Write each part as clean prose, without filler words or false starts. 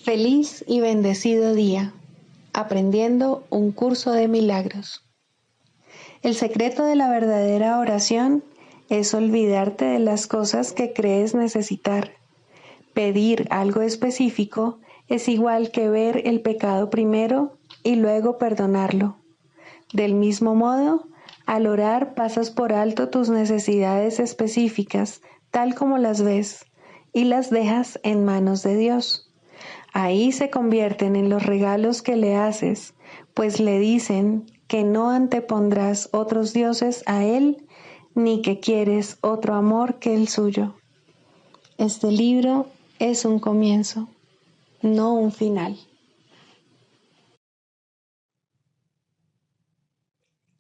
Feliz y bendecido día, aprendiendo un curso de milagros. El secreto de la verdadera oración es olvidarte de las cosas que crees necesitar. Pedir algo específico es igual que ver el pecado primero y luego perdonarlo. Del mismo modo, al orar pasas por alto tus necesidades específicas, tal como las ves, y las dejas en manos de Dios. Ahí se convierten en los regalos que le haces, pues le dicen que no antepondrás otros dioses a Él, ni que quieres otro amor que el suyo. Este libro es un comienzo, no un final.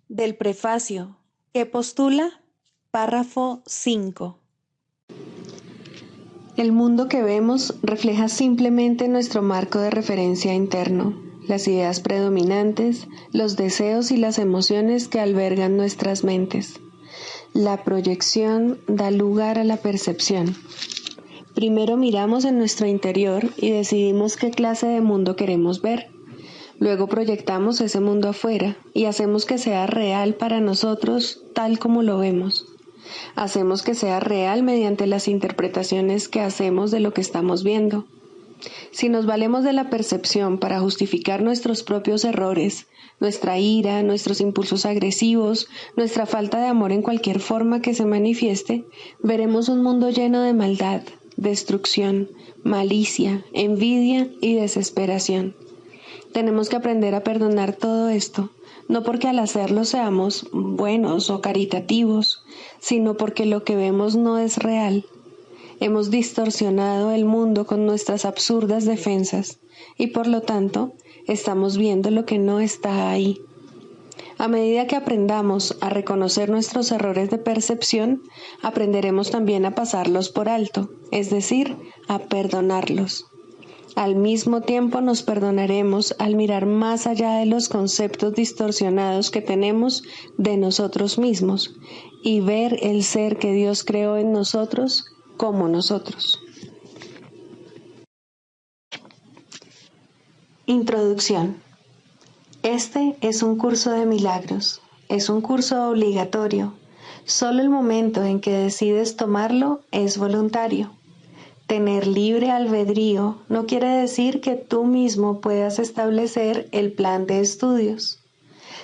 Del prefacio, que postula, párrafo 5. El mundo que vemos refleja simplemente nuestro marco de referencia interno, las ideas predominantes, los deseos y las emociones que albergan nuestras mentes. La proyección da lugar a la percepción. Primero miramos en nuestro interior y decidimos qué clase de mundo queremos ver. Luego proyectamos ese mundo afuera y hacemos que sea real para nosotros tal como lo vemos. Hacemos que sea real mediante las interpretaciones que hacemos de lo que estamos viendo. Si nos valemos de la percepción para justificar nuestros propios errores, nuestra ira, nuestros impulsos agresivos, nuestra falta de amor en cualquier forma que se manifieste, veremos un mundo lleno de maldad, destrucción, malicia, envidia y desesperación. Tenemos que aprender a perdonar todo esto, no porque al hacerlo seamos buenos o caritativos, sino porque lo que vemos no es real. Hemos distorsionado el mundo con nuestras absurdas defensas y por lo tanto estamos viendo lo que no está ahí. A medida que aprendamos a reconocer nuestros errores de percepción, aprenderemos también a pasarlos por alto, es decir, a perdonarlos. Al mismo tiempo nos perdonaremos al mirar más allá de los conceptos distorsionados que tenemos de nosotros mismos y ver el ser que Dios creó en nosotros como nosotros. Introducción. Este es un curso de milagros. Es un curso obligatorio. Solo el momento en que decides tomarlo es voluntario. Tener libre albedrío no quiere decir que tú mismo puedas establecer el plan de estudios.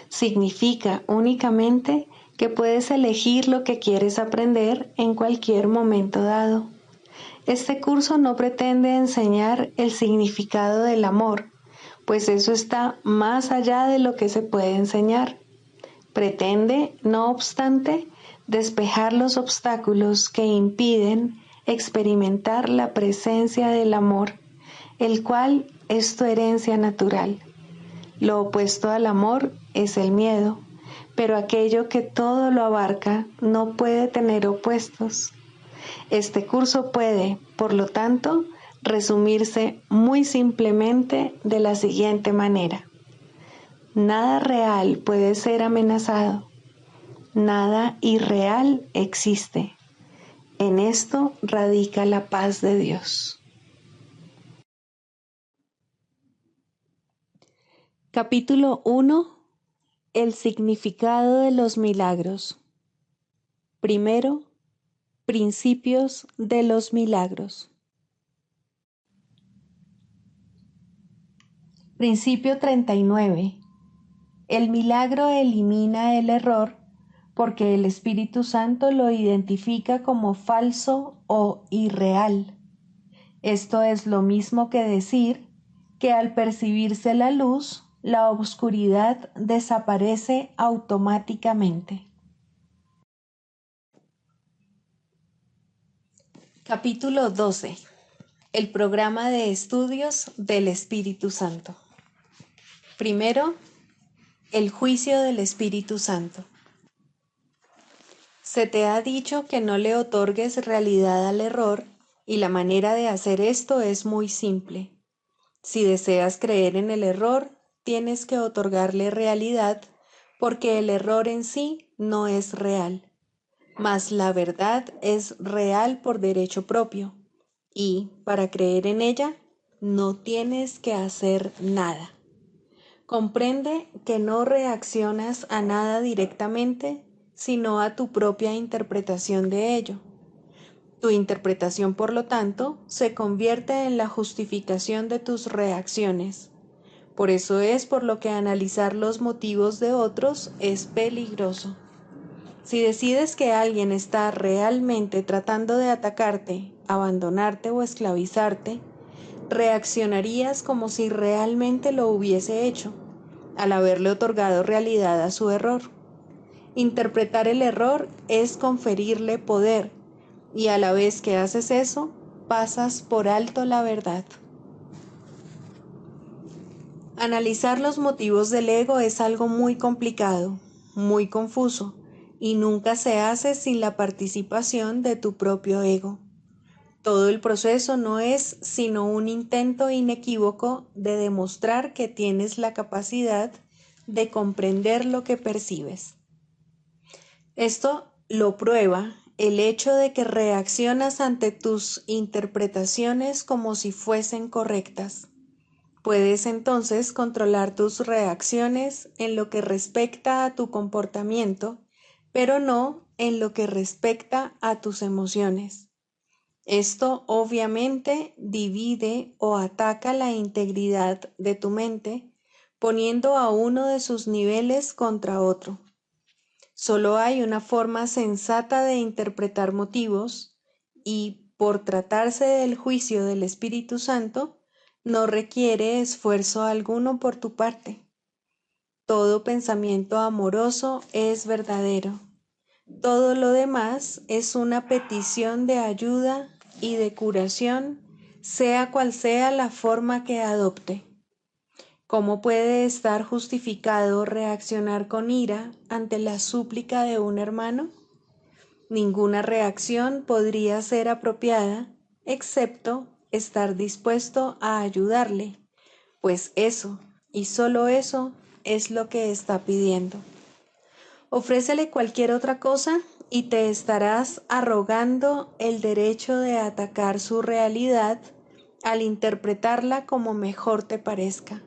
Significa únicamente que puedes elegir lo que quieres aprender en cualquier momento dado. Este curso no pretende enseñar el significado del amor, pues eso está más allá de lo que se puede enseñar. Pretende, no obstante, despejar los obstáculos que impiden experimentar la presencia del amor, el cual es tu herencia natural. Lo opuesto al amor es el miedo, pero aquello que todo lo abarca no puede tener opuestos. Este curso puede, por lo tanto, resumirse muy simplemente de la siguiente manera. Nada real puede ser amenazado. Nada irreal existe. En esto radica la paz de Dios. Capítulo 1. El significado de los milagros. Primero, principios de los milagros. Principio 39. El milagro elimina el error porque el Espíritu Santo lo identifica como falso o irreal. Esto es lo mismo que decir que al percibirse la luz, la oscuridad desaparece automáticamente. Capítulo 12. El programa de estudios del Espíritu Santo. Primero, el juicio del Espíritu Santo. Se te ha dicho que no le otorgues realidad al error, y la manera de hacer esto es muy simple. Si deseas creer en el error, tienes que otorgarle realidad, porque el error en sí no es real, mas la verdad es real por derecho propio, y, para creer en ella, no tienes que hacer nada. Comprende que no reaccionas a nada directamente, sino a tu propia interpretación de ello. Tu interpretación, por lo tanto, se convierte en la justificación de tus reacciones. Por eso es por lo que analizar los motivos de otros es peligroso. Si decides que alguien está realmente tratando de atacarte, abandonarte o esclavizarte, reaccionarías como si realmente lo hubiese hecho, al haberle otorgado realidad a su error. Interpretar el error es conferirle poder, y a la vez que haces eso, pasas por alto la verdad. Analizar los motivos del ego es algo muy complicado, muy confuso, y nunca se hace sin la participación de tu propio ego. Todo el proceso no es sino un intento inequívoco de demostrar que tienes la capacidad de comprender lo que percibes. Esto lo prueba el hecho de que reaccionas ante tus interpretaciones como si fuesen correctas. Puedes entonces controlar tus reacciones en lo que respecta a tu comportamiento, pero no en lo que respecta a tus emociones. Esto obviamente divide o ataca la integridad de tu mente, poniendo a uno de sus niveles contra otro. Solo hay una forma sensata de interpretar motivos y, por tratarse del juicio del Espíritu Santo, no requiere esfuerzo alguno por tu parte. Todo pensamiento amoroso es verdadero. Todo lo demás es una petición de ayuda y de curación, sea cual sea la forma que adopte. ¿Cómo puede estar justificado reaccionar con ira ante la súplica de un hermano? Ninguna reacción podría ser apropiada, excepto estar dispuesto a ayudarle, pues eso, y solo eso, es lo que está pidiendo. Ofrécele cualquier otra cosa y te estarás arrogando el derecho de atacar su realidad al interpretarla como mejor te parezca.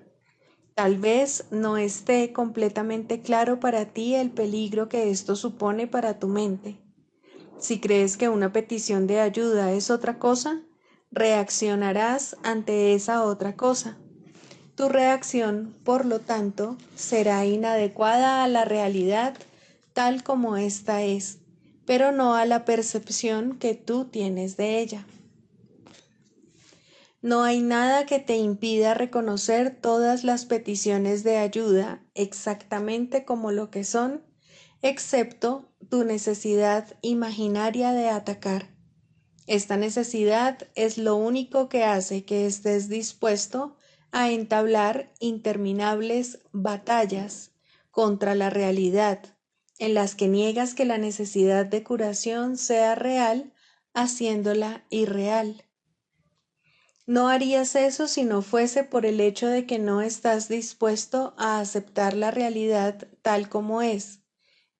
Tal vez no esté completamente claro para ti el peligro que esto supone para tu mente. Si crees que una petición de ayuda es otra cosa, reaccionarás ante esa otra cosa. Tu reacción, por lo tanto, será inadecuada a la realidad tal como ésta es, pero no a la percepción que tú tienes de ella. No hay nada que te impida reconocer todas las peticiones de ayuda exactamente como lo que son, excepto tu necesidad imaginaria de atacar. Esta necesidad es lo único que hace que estés dispuesto a entablar interminables batallas contra la realidad, en las que niegas que la necesidad de curación sea real, haciéndola irreal. No harías eso si no fuese por el hecho de que no estás dispuesto a aceptar la realidad tal como es,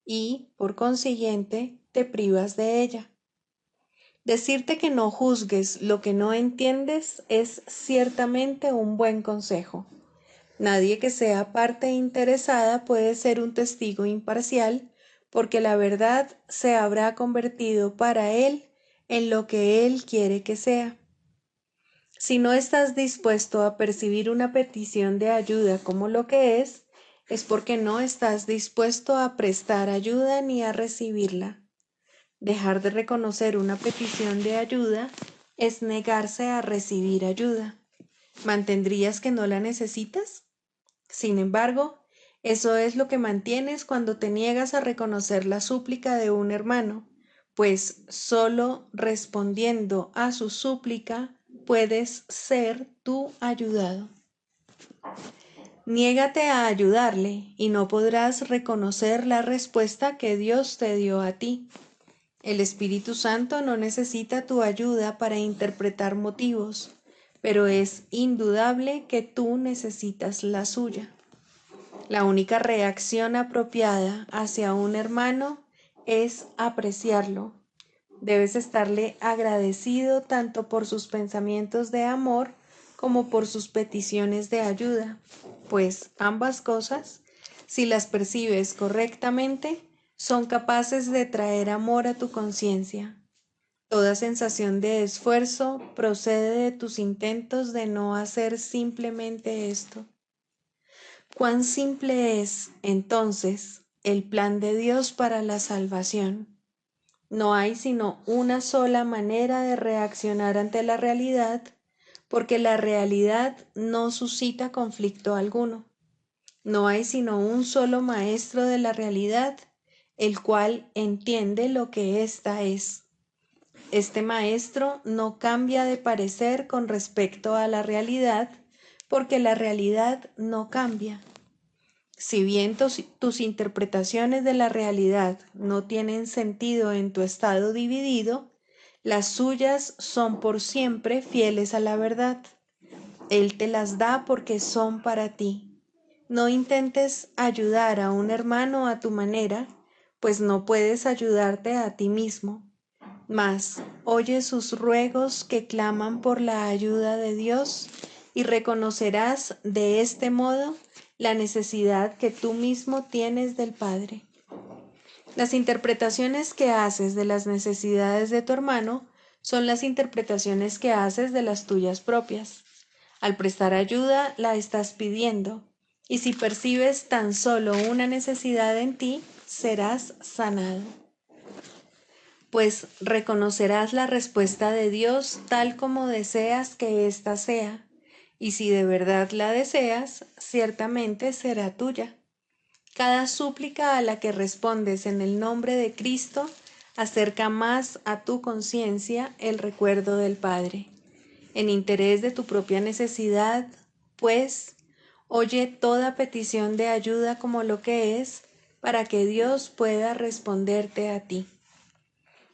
y, por consiguiente, te privas de ella. Decirte que no juzgues lo que no entiendes es ciertamente un buen consejo. Nadie que sea parte interesada puede ser un testigo imparcial, porque la verdad se habrá convertido para él en lo que él quiere que sea. Si no estás dispuesto a percibir una petición de ayuda como lo que es porque no estás dispuesto a prestar ayuda ni a recibirla. Dejar de reconocer una petición de ayuda es negarse a recibir ayuda. ¿Mantendrías que no la necesitas? Sin embargo, eso es lo que mantienes cuando te niegas a reconocer la súplica de un hermano, pues solo respondiendo a su súplica puedes ser tú ayudado. Niégate a ayudarle y no podrás reconocer la respuesta que Dios te dio a ti. El Espíritu Santo no necesita tu ayuda para interpretar motivos, pero es indudable que tú necesitas la suya. La única reacción apropiada hacia un hermano es apreciarlo. Debes estarle agradecido tanto por sus pensamientos de amor como por sus peticiones de ayuda, pues ambas cosas, si las percibes correctamente, son capaces de traer amor a tu conciencia. Toda sensación de esfuerzo procede de tus intentos de no hacer simplemente esto. ¿Cuán simple es, entonces, el plan de Dios para la salvación? No hay sino una sola manera de reaccionar ante la realidad, porque la realidad no suscita conflicto alguno. No hay sino un solo maestro de la realidad, el cual entiende lo que ésta es. Este maestro no cambia de parecer con respecto a la realidad, porque la realidad no cambia. Si bien tus interpretaciones de la realidad no tienen sentido en tu estado dividido, las suyas son por siempre fieles a la verdad. Él te las da porque son para ti. No intentes ayudar a un hermano a tu manera, pues no puedes ayudarte a ti mismo. Mas oye sus ruegos que claman por la ayuda de Dios y reconocerás de este modo la necesidad que tú mismo tienes del Padre. Las interpretaciones que haces de las necesidades de tu hermano son las interpretaciones que haces de las tuyas propias. Al prestar ayuda, la estás pidiendo, y si percibes tan solo una necesidad en ti, serás sanado. Pues reconocerás la respuesta de Dios tal como deseas que ésta sea, y si de verdad la deseas, ciertamente será tuya. Cada súplica a la que respondes en el nombre de Cristo acerca más a tu conciencia el recuerdo del Padre. En interés de tu propia necesidad, pues, oye toda petición de ayuda como lo que es, para que Dios pueda responderte a ti.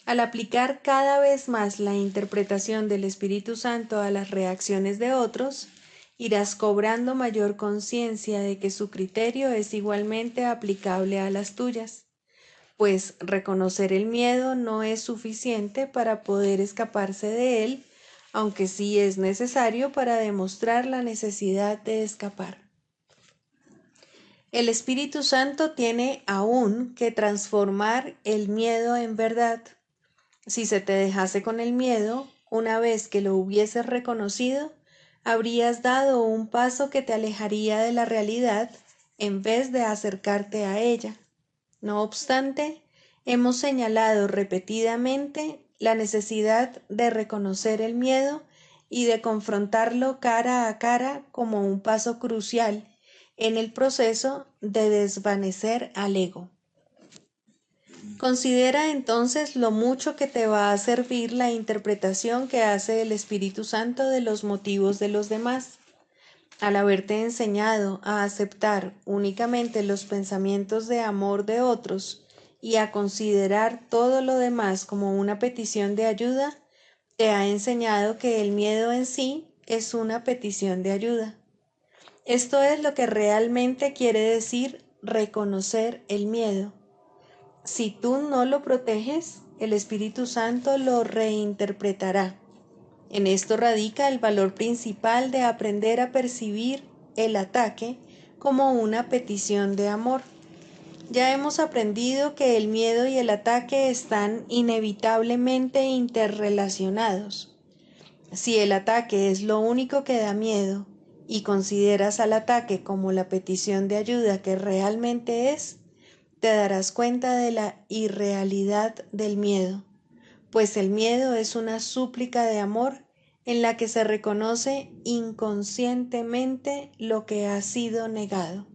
Al aplicar cada vez más la interpretación del Espíritu Santo a las reacciones de otros, irás cobrando mayor conciencia de que su criterio es igualmente aplicable a las tuyas, pues reconocer el miedo no es suficiente para poder escaparse de él, aunque sí es necesario para demostrar la necesidad de escapar. El Espíritu Santo tiene aún que transformar el miedo en verdad. Si se te dejase con el miedo, una vez que lo hubieses reconocido, habrías dado un paso que te alejaría de la realidad en vez de acercarte a ella. No obstante, hemos señalado repetidamente la necesidad de reconocer el miedo y de confrontarlo cara a cara como un paso crucial en el proceso de desvanecer al ego. Considera entonces lo mucho que te va a servir la interpretación que hace el Espíritu Santo de los motivos de los demás. Al haberte enseñado a aceptar únicamente los pensamientos de amor de otros y a considerar todo lo demás como una petición de ayuda, te ha enseñado que el miedo en sí es una petición de ayuda. Esto es lo que realmente quiere decir reconocer el miedo. Si tú no lo proteges, el Espíritu Santo lo reinterpretará. En esto radica el valor principal de aprender a percibir el ataque como una petición de amor. Ya hemos aprendido que el miedo y el ataque están inevitablemente interrelacionados. Si el ataque es lo único que da miedo y consideras al ataque como la petición de ayuda que realmente es, te darás cuenta de la irrealidad del miedo, pues el miedo es una súplica de amor en la que se reconoce inconscientemente lo que ha sido negado.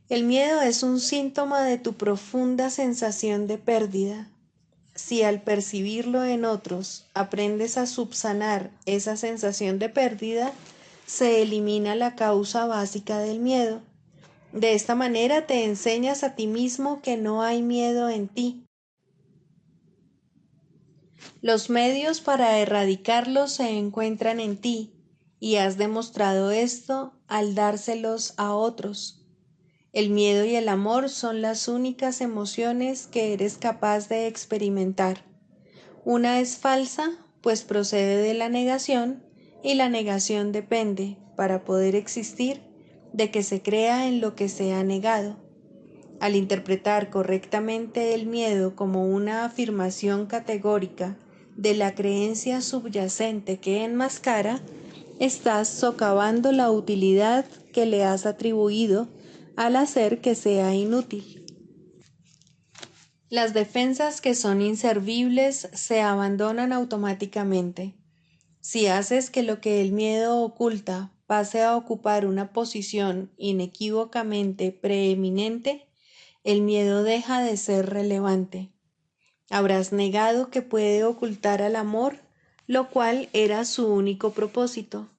El miedo es un síntoma de tu profunda sensación de pérdida. Si al percibirlo en otros aprendes a subsanar esa sensación de pérdida, se elimina la causa básica del miedo. De esta manera te enseñas a ti mismo que no hay miedo en ti. Los medios para erradicarlo se encuentran en ti, y has demostrado esto al dárselos a otros. El miedo y el amor son las únicas emociones que eres capaz de experimentar. Una es falsa, pues procede de la negación, y la negación depende, para poder existir, de que se crea en lo que se ha negado. Al interpretar correctamente el miedo como una afirmación categórica de la creencia subyacente que enmascara, estás socavando la utilidad que le has atribuido al hacer que sea inútil. Las defensas que son inservibles se abandonan automáticamente. Si haces que lo que el miedo oculta pase a ocupar una posición inequívocamente preeminente, el miedo deja de ser relevante. Habrás negado que puede ocultar al amor, lo cual era su único propósito.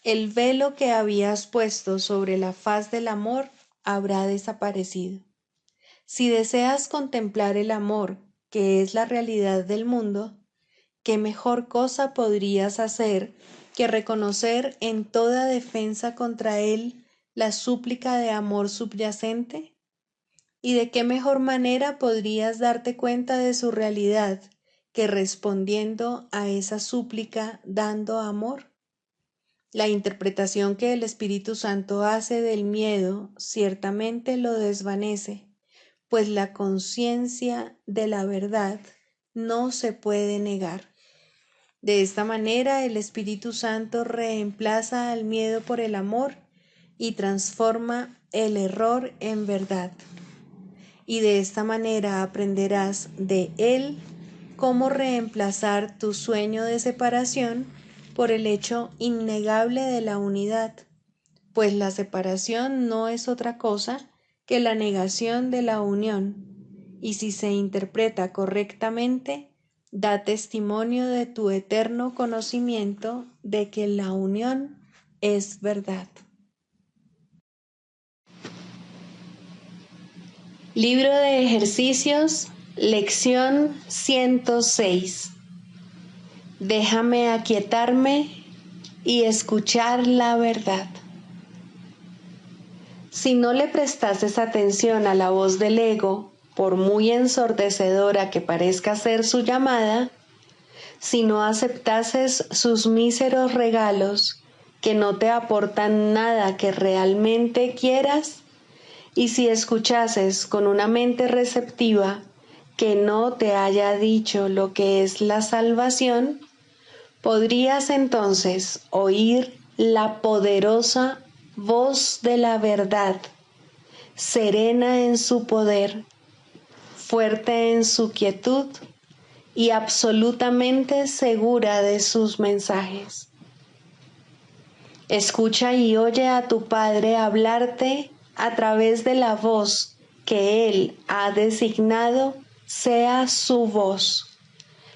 El velo que habías puesto sobre la faz del amor habrá desaparecido. Si deseas contemplar el amor, que es la realidad del mundo, ¿qué mejor cosa podrías hacer que reconocer en toda defensa contra él la súplica de amor subyacente? ¿Y de qué mejor manera podrías darte cuenta de su realidad que respondiendo a esa súplica dando amor? La interpretación que el Espíritu Santo hace del miedo ciertamente lo desvanece, pues la conciencia de la verdad no se puede negar. De esta manera el Espíritu Santo reemplaza al miedo por el amor y transforma el error en verdad. Y de esta manera aprenderás de él cómo reemplazar tu sueño de separación por el hecho innegable de la unidad, pues la separación no es otra cosa que la negación de la unión, y si se interpreta correctamente, da testimonio de tu eterno conocimiento de que la unión es verdad. Libro de ejercicios, lección 106. Déjame aquietarme y escuchar la verdad. Si no le prestases atención a la voz del ego, por muy ensordecedora que parezca ser su llamada, si no aceptases sus míseros regalos que no te aportan nada que realmente quieras, y si escuchases con una mente receptiva que no te haya dicho lo que es la salvación, podrías entonces oír la poderosa voz de la verdad, serena en su poder, fuerte en su quietud y absolutamente segura de sus mensajes. Escucha y oye a tu Padre hablarte a través de la voz que Él ha designado sea su voz,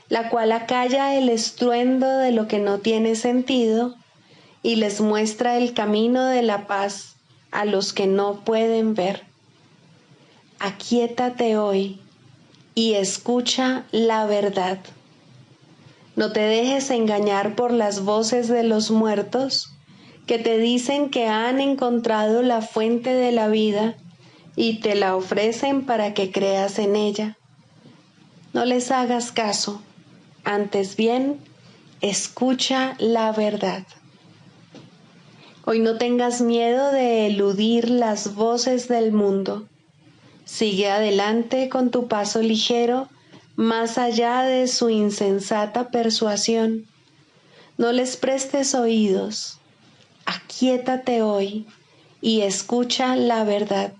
la cual acalla el estruendo de lo que no tiene sentido y les muestra el camino de la paz a los que no pueden ver. Aquíétate hoy y escucha la verdad. No te dejes engañar por las voces de los muertos que te dicen que han encontrado la fuente de la vida y te la ofrecen para que creas en ella. No les hagas caso, antes bien, escucha la verdad. Hoy no tengas miedo de eludir las voces del mundo. Sigue adelante con tu paso ligero, más allá de su insensata persuasión. No les prestes oídos. Aquíétate hoy y escucha la verdad.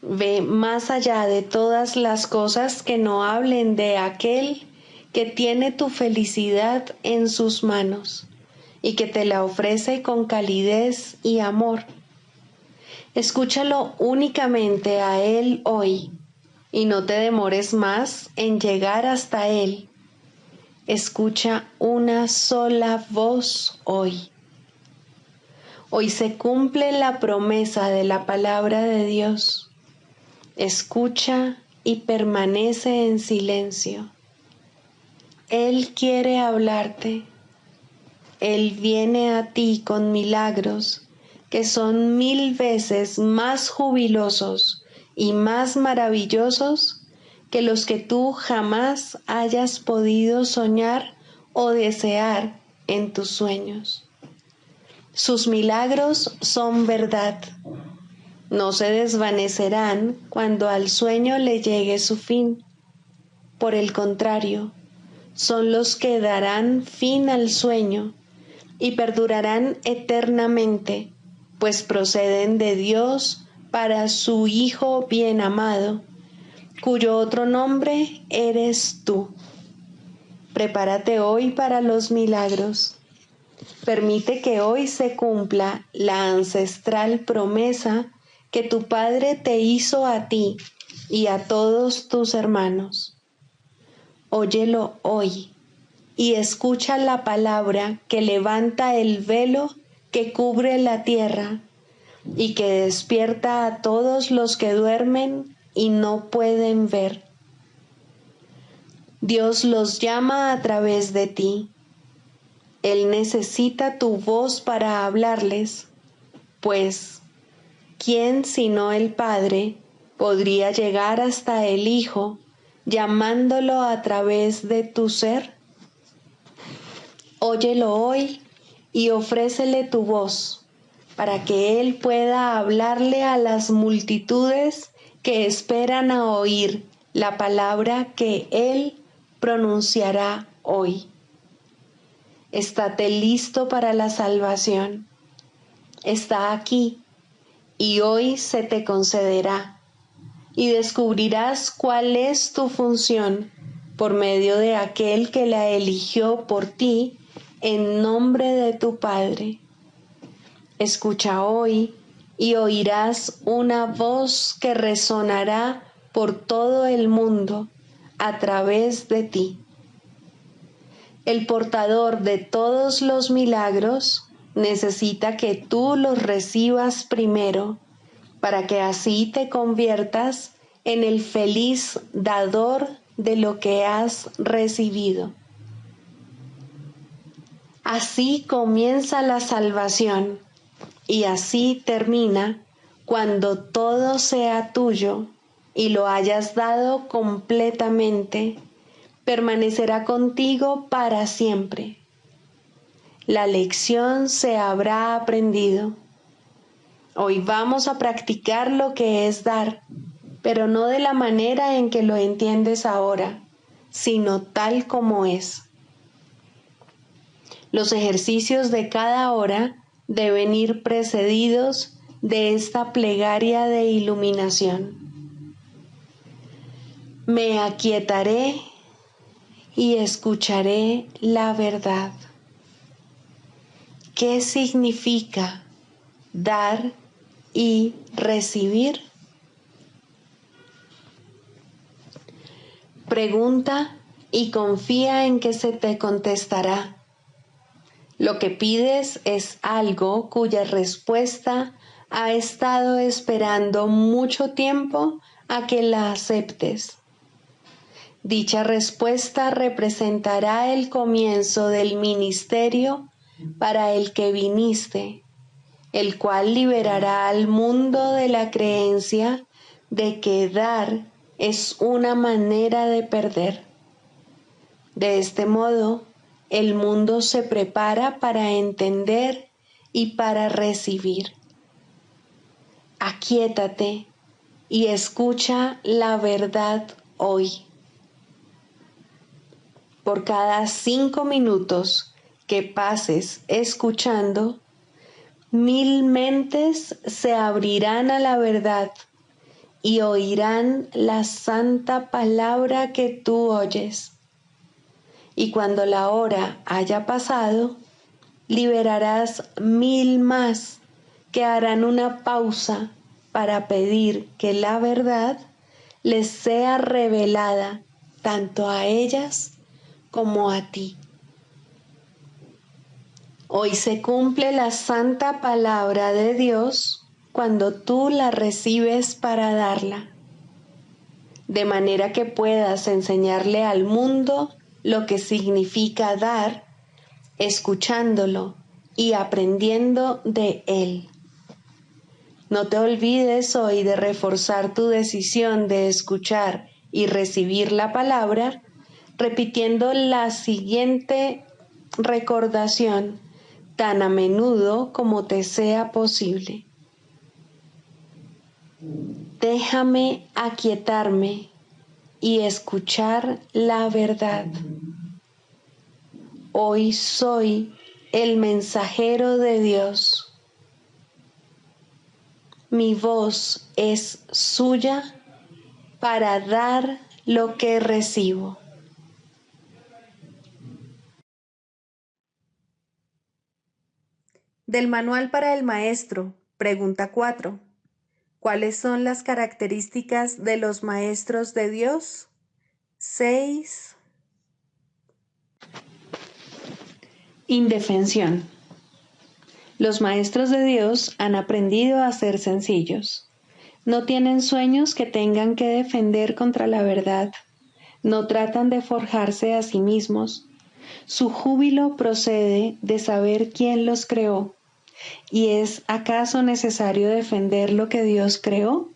Ve más allá de todas las cosas que no hablen de aquel que tiene tu felicidad en sus manos y que te la ofrece con calidez y amor. Escúchalo únicamente a Él hoy y no te demores más en llegar hasta Él. Escucha una sola voz hoy. Hoy se cumple la promesa de la palabra de Dios. Escucha y permanece en silencio. Él quiere hablarte. Él viene a ti con milagros que son 1000 veces más jubilosos y más maravillosos que los que tú jamás hayas podido soñar o desear en tus sueños. Sus milagros son verdad. No se desvanecerán cuando al sueño le llegue su fin. Por el contrario, son los que darán fin al sueño y perdurarán eternamente, pues proceden de Dios para su Hijo bien amado, cuyo otro nombre eres tú. Prepárate hoy para los milagros. Permite que hoy se cumpla la ancestral promesa que tu Padre te hizo a ti y a todos tus hermanos. Óyelo hoy y escucha la palabra que levanta el velo que cubre la tierra y que despierta a todos los que duermen y no pueden ver. Dios los llama a través de ti. Él necesita tu voz para hablarles, pues, ¿quién sino el Padre podría llegar hasta el Hijo, llamándolo a través de tu ser? Óyelo hoy y ofrécele tu voz, para que Él pueda hablarle a las multitudes que esperan a oír la palabra que Él pronunciará hoy. Estate listo para la salvación. Está aquí y hoy se te concederá y descubrirás cuál es tu función por medio de aquel que la eligió por ti en nombre de tu Padre. Escucha hoy y oirás una voz que resonará por todo el mundo a través de ti. El portador de todos los milagros necesita que tú los recibas primero, para que así te conviertas en el feliz dador de lo que has recibido. Así comienza la salvación y así termina cuando todo sea tuyo y lo hayas dado completamente. Permanecerá contigo para siempre. La lección se habrá aprendido. Hoy vamos a practicar lo que es dar, pero no de la manera en que lo entiendes ahora, sino tal como es. Los ejercicios de cada hora deben ir precedidos de esta plegaria de iluminación. Me aquietaré y escucharé la verdad. ¿Qué significa dar y recibir? Pregunta y confía en que se te contestará. Lo que pides es algo cuya respuesta ha estado esperando mucho tiempo a que la aceptes. Dicha respuesta representará el comienzo del ministerio para el que viniste, el cual liberará al mundo de la creencia de que dar es una manera de perder. De este modo, el mundo se prepara para entender y para recibir. Aquíétate y escucha la verdad hoy. Por cada 5 minutos que pases escuchando, 1000 mentes se abrirán a la verdad y oirán la santa palabra que tú oyes. Y cuando la hora haya pasado, liberarás 1000 más que harán una pausa para pedir que la verdad les sea revelada tanto a ellas como a ti. Hoy se cumple la santa palabra de Dios cuando tú la recibes para darla, de manera que puedas enseñarle al mundo lo que significa dar, escuchándolo y aprendiendo de él. No te olvides hoy de reforzar tu decisión de escuchar y recibir la palabra, repitiendo la siguiente Recordación, tan a menudo como te sea posible. Déjame aquietarme y escuchar la verdad. Hoy soy el mensajero de Dios. Mi voz es suya para dar lo que recibo. Del Manual para el Maestro, pregunta 4. ¿Cuáles son las características de los maestros de Dios? 6. Indefensión. Los maestros de Dios han aprendido a ser sencillos. No tienen sueños que tengan que defender contra la verdad. No tratan de forjarse a sí mismos. Su júbilo procede de saber quién los creó. ¿Y es acaso necesario defender lo que Dios creó?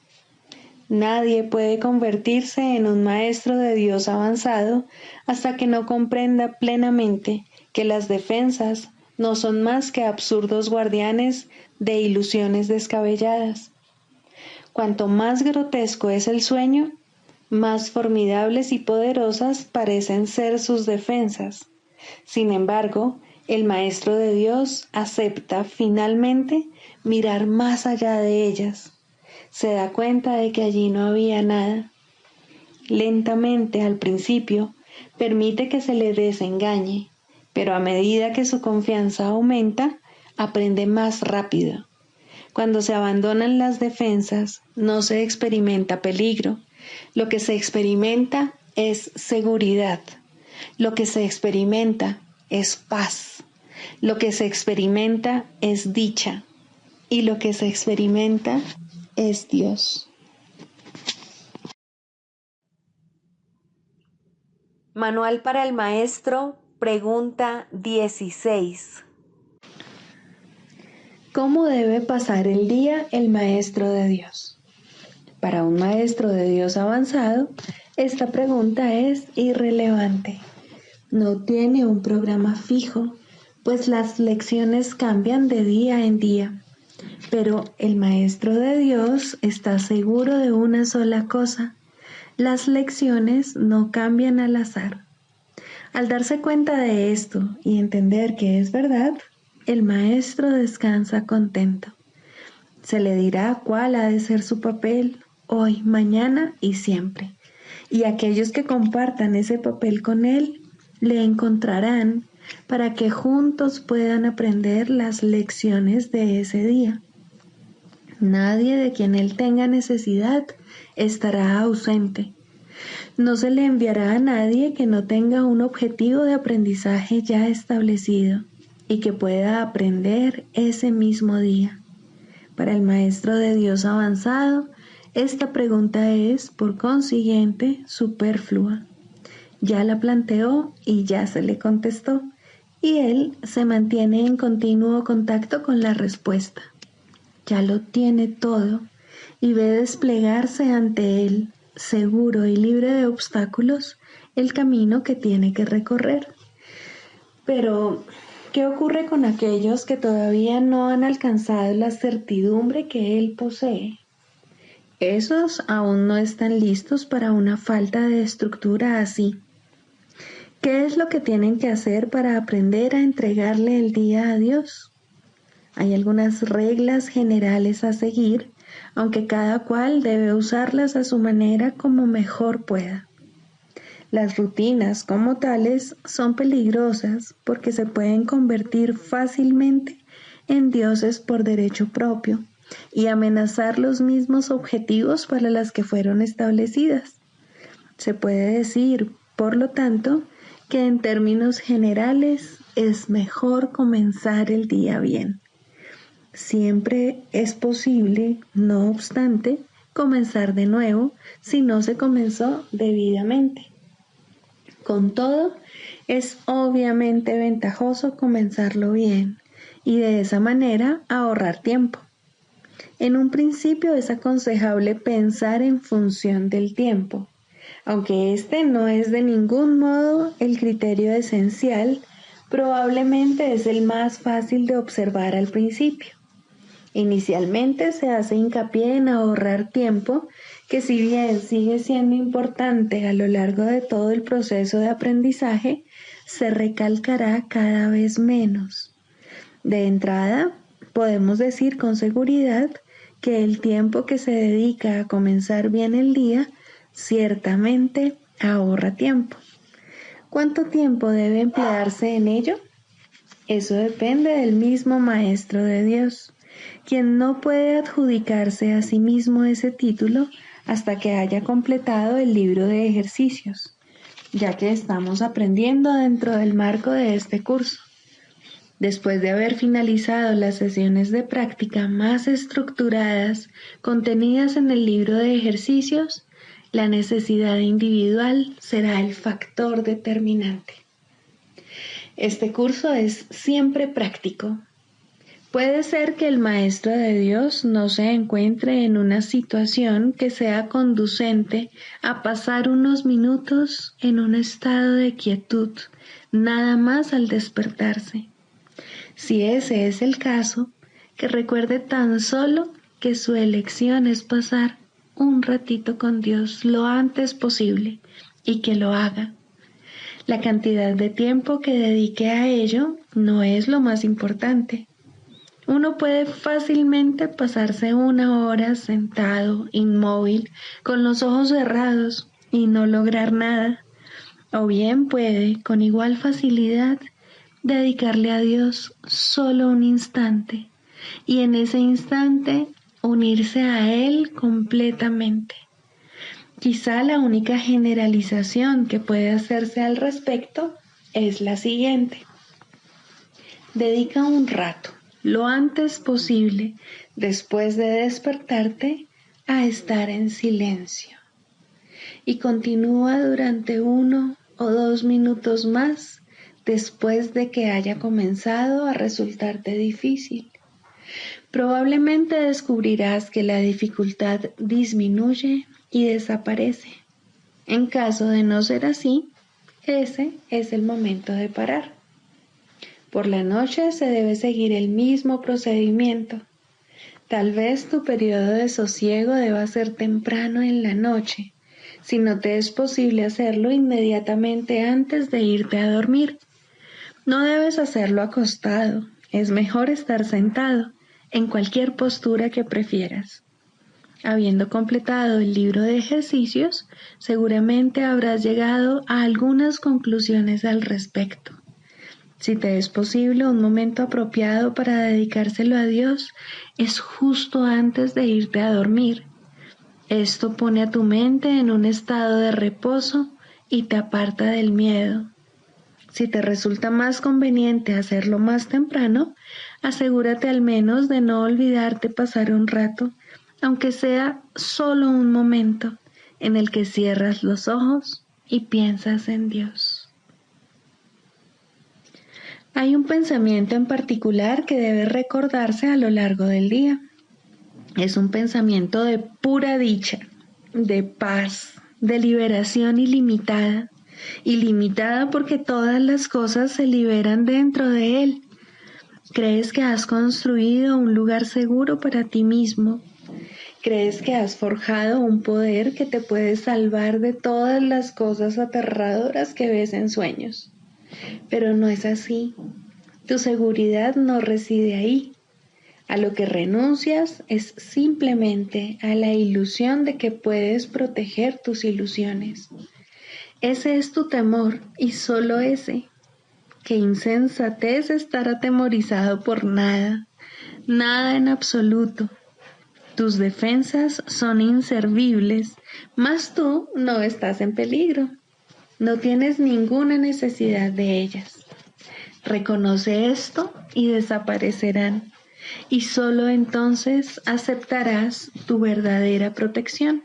Nadie puede convertirse en un maestro de Dios avanzado hasta que no comprenda plenamente que las defensas no son más que absurdos guardianes de ilusiones descabelladas. Cuanto más grotesco es el sueño, más formidables y poderosas parecen ser sus defensas. Sin embargo, el Maestro de Dios acepta finalmente mirar más allá de ellas. Se da cuenta de que allí no había nada. Lentamente, al principio, permite que se le desengañe, pero a medida que su confianza aumenta, aprende más rápido. Cuando se abandonan las defensas, no se experimenta peligro. Lo que se experimenta es seguridad. Lo que se experimenta es paz. Lo que se experimenta es dicha. Y lo que se experimenta es Dios. Manual para el Maestro, pregunta 16. ¿Cómo debe pasar el día el Maestro de Dios? Para un Maestro de Dios avanzado, esta pregunta es irrelevante. No tiene un programa fijo, pues las lecciones cambian de día en día. Pero el Maestro de Dios está seguro de una sola cosa: las lecciones no cambian al azar. Al darse cuenta de esto y entender que es verdad, el Maestro descansa contento. Se le dirá cuál ha de ser su papel hoy, mañana y siempre. Y aquellos que compartan ese papel con él le encontrarán para que juntos puedan aprender las lecciones de ese día. Nadie de quien él tenga necesidad estará ausente. No se le enviará a nadie que no tenga un objetivo de aprendizaje ya establecido y que pueda aprender ese mismo día. Para el Maestro de Dios avanzado, esta pregunta es, por consiguiente, superflua. Ya la planteó y ya se le contestó, y él se mantiene en continuo contacto con la respuesta. Ya lo tiene todo y ve desplegarse ante él, seguro y libre de obstáculos, el camino que tiene que recorrer. Pero, ¿qué ocurre con aquellos que todavía no han alcanzado la certidumbre que él posee? Esos aún no están listos para una falta de estructura así. ¿Qué es lo que tienen que hacer para aprender a entregarle el día a Dios? Hay algunas reglas generales a seguir, aunque cada cual debe usarlas a su manera como mejor pueda. Las rutinas como tales son peligrosas porque se pueden convertir fácilmente en dioses por derecho propio y amenazar los mismos objetivos para los que fueron establecidas. Se puede decir, por lo tanto, que en términos generales es mejor comenzar el día bien. Siempre es posible, no obstante, comenzar de nuevo si no se comenzó debidamente. Con todo, es obviamente ventajoso comenzarlo bien y de esa manera ahorrar tiempo. En un principio es aconsejable pensar en función del tiempo, aunque este no es de ningún modo el criterio esencial, Probablemente es el más fácil de observar al principio. Inicialmente se hace hincapié en ahorrar tiempo, que si bien sigue siendo importante a lo largo de todo el proceso de aprendizaje, se recalcará cada vez menos. De entrada, podemos decir con seguridad que el tiempo que se dedica a comenzar bien el día ciertamente ahorra tiempo. ¿Cuánto tiempo debe emplearse en ello? Eso depende del mismo Maestro de Dios, quien no puede adjudicarse a sí mismo ese título hasta que haya completado el libro de ejercicios, ya que estamos aprendiendo dentro del marco de este curso. Después de haber finalizado las sesiones de práctica más estructuradas contenidas en el libro de ejercicios, la necesidad individual será el factor determinante. Este curso es siempre práctico. Puede ser que el Maestro de Dios no se encuentre en una situación que sea conducente a pasar unos minutos en un estado de quietud, nada más al despertarse. Si ese es el caso, que recuerde tan solo que su elección es pasar un ratito con Dios lo antes posible y que lo haga. La cantidad de tiempo que dedique a ello no es lo más importante. Uno puede fácilmente pasarse 1 hora sentado, inmóvil, con los ojos cerrados y no lograr nada. O bien puede, con igual facilidad, dedicarle a Dios solo un instante y en ese instante unirse a Él completamente. Quizá la única generalización que puede hacerse al respecto es la siguiente. Dedica un rato, lo antes posible, después de despertarte, a estar en silencio. Y continúa durante 1 o 2 minutos más después de que haya comenzado a resultarte difícil. Probablemente descubrirás que la dificultad disminuye y desaparece. En caso de no ser así, ese es el momento de parar. Por la noche se debe seguir el mismo procedimiento. Tal vez tu periodo de sosiego deba ser temprano en la noche, si no te es posible hacerlo inmediatamente antes de irte a dormir. No debes hacerlo acostado, es mejor estar sentado, en cualquier postura que prefieras. Habiendo completado el libro de ejercicios, seguramente habrás llegado a algunas conclusiones al respecto. Si te es posible, un momento apropiado para dedicárselo a Dios es justo antes de irte a dormir. Esto pone a tu mente en un estado de reposo y te aparta del miedo. Si te resulta más conveniente hacerlo más temprano, asegúrate al menos de no olvidarte pasar un rato, aunque sea solo un momento, en el que cierras los ojos y piensas en Dios. Hay un pensamiento en particular que debe recordarse a lo largo del día. Es un pensamiento de pura dicha, de paz, de liberación ilimitada. Ilimitada porque todas las cosas se liberan dentro de él. Crees que has construido un lugar seguro para ti mismo. Crees que has forjado un poder que te puede salvar de todas las cosas aterradoras que ves en sueños. Pero no es así. Tu seguridad no reside ahí. A lo que renuncias es simplemente a la ilusión de que puedes proteger tus ilusiones. Ese es tu temor y solo ese. Qué insensatez estar atemorizado por nada, nada en absoluto. Tus defensas son inservibles, mas tú no estás en peligro. No tienes ninguna necesidad de ellas. Reconoce esto y desaparecerán, y solo entonces aceptarás tu verdadera protección.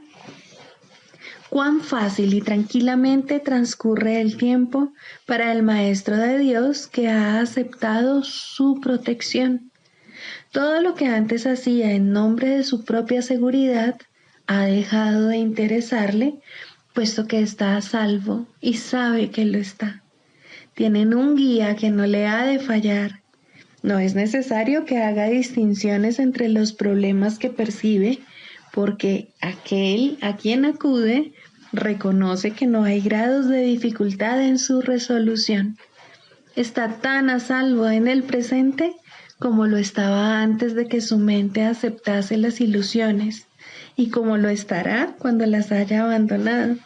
Cuán fácil y tranquilamente transcurre el tiempo para el Maestro de Dios que ha aceptado su protección. Todo lo que antes hacía en nombre de su propia seguridad ha dejado de interesarle, puesto que está a salvo y sabe que lo está. Tienen un guía que no le ha de fallar. No es necesario que haga distinciones entre los problemas que percibe, porque aquel a quien acude reconoce que no hay grados de dificultad en su resolución. Está tan a salvo en el presente como lo estaba antes de que su mente aceptase las ilusiones, y como lo estará cuando las haya abandonado.